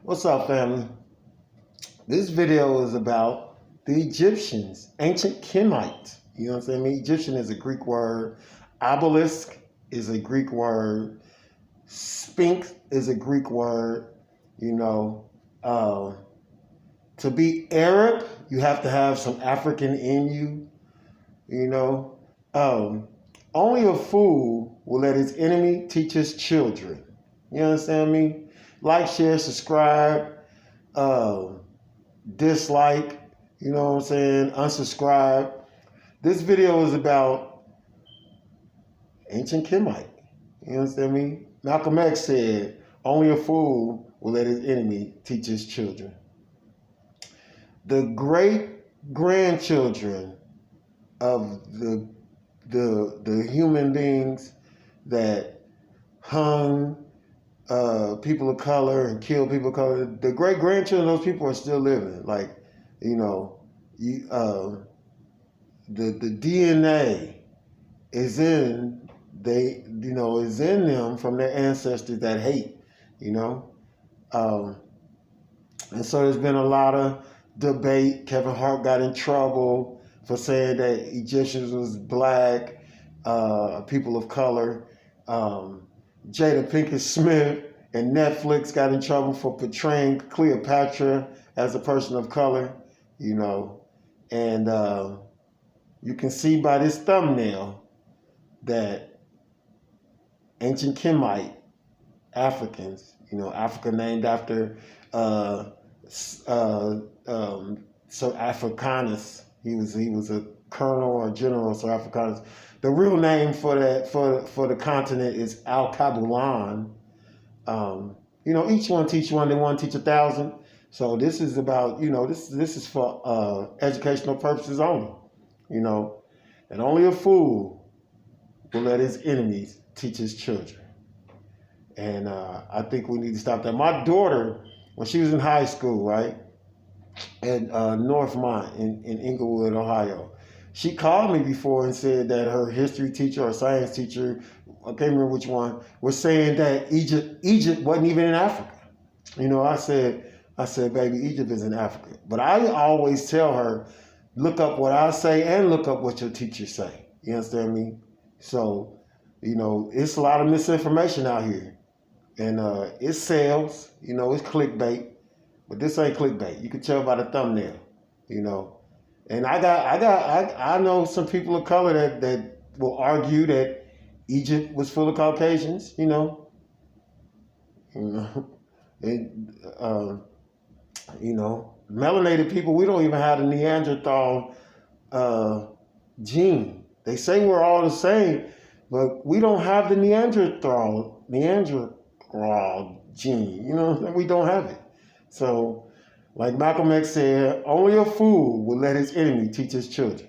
What's up, family? This video is about the Egyptians, ancient Kemites. You know what I'm saying? Egyptian is a Greek word. Obelisk is a Greek word. Sphinx is a Greek word. You know, uh, to be Arab, you have to have some African in you. You know, um, only a fool will let his enemy teach his children. You understand me? Like, share, subscribe. Uh, Dislike, you know what I'm saying, unsubscribe. This video is about ancient Kemite. You understand me? Malcolm X said, only a fool will let his enemy teach his children. The great grandchildren of the human beings that hung people of color and kill people of color. The great grandchildren of those people are still living. Like, you know, the DNA is in is in them from their ancestors that hate. You know, um, and so there's been a lot of debate. Kevin Hart got in trouble for saying that Egyptians was black, people of color. Jada Pinkett Smith and Netflix got in trouble for portraying Cleopatra as a person of color, you know. And you can see by this thumbnail that ancient Kemite Africans, you know, Africa named after Sir Africanus. He was a colonel or general, Sir Africanus. The real name for the continent is Al-Kabulan. You know, each one teach one, then one teach 1,000. So this is about, you know, this is for educational purposes only, you know. And only a fool will let his enemies teach his children. And I think we need to stop that. My daughter, when she was in high school, right, at Northmont in Inglewood, Ohio, she called me before and said that her history teacher or science teacher, I can't remember which one, was saying that Egypt wasn't even in Africa. You know, I said, baby, Egypt is in Africa. But I always tell her, look up what I say and look up what your teachers say. You understand me? So, you know, it's a lot of misinformation out here. And it sells, you know, it's clickbait. But this ain't clickbait. You can tell by the thumbnail, you know. And I know some people of color that will argue that Egypt was full of Caucasians, you know. And, you know, melanated people, we don't even have the Neanderthal gene. They say we're all the same, but we don't have the Neanderthal gene. You know, we don't have it. So, like Malcolm X said, only a fool will let his enemy teach his children.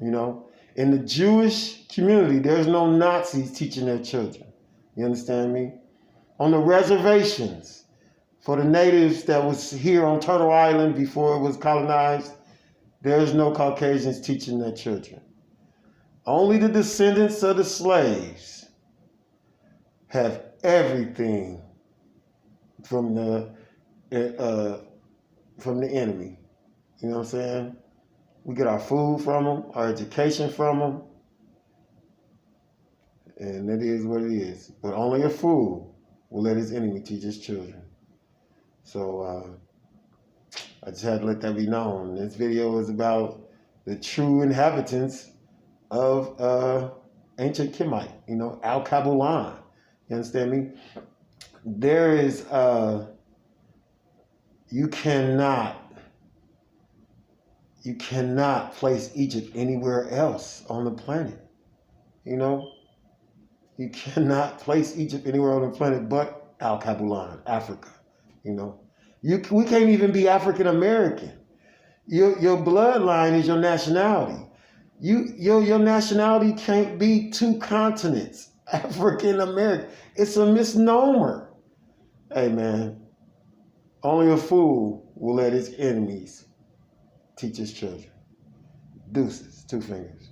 You know, in the Jewish community, there's no Nazis teaching their children. You understand me? On the reservations, for the natives that was here on Turtle Island before it was colonized, there's no Caucasians teaching their children. Only the descendants of the slaves have everything from the enemy. You know what I'm saying? We get our food from them, our education from them, and it is what it is. But only a fool will let his enemy teach his children. So I just had to let that be known. This video is about the true inhabitants of ancient Kemite, you know, Al-Kabulan. You understand me? There is, you cannot place Egypt anywhere else on the planet. You know, you cannot place Egypt anywhere on the planet but Al-Kabulan, Africa. You know, we can't even be African American. Your bloodline is your nationality. Your nationality can't be two continents. African American. It's a misnomer. Hey man, only a fool will let his enemies teach his children. Deuces, two fingers.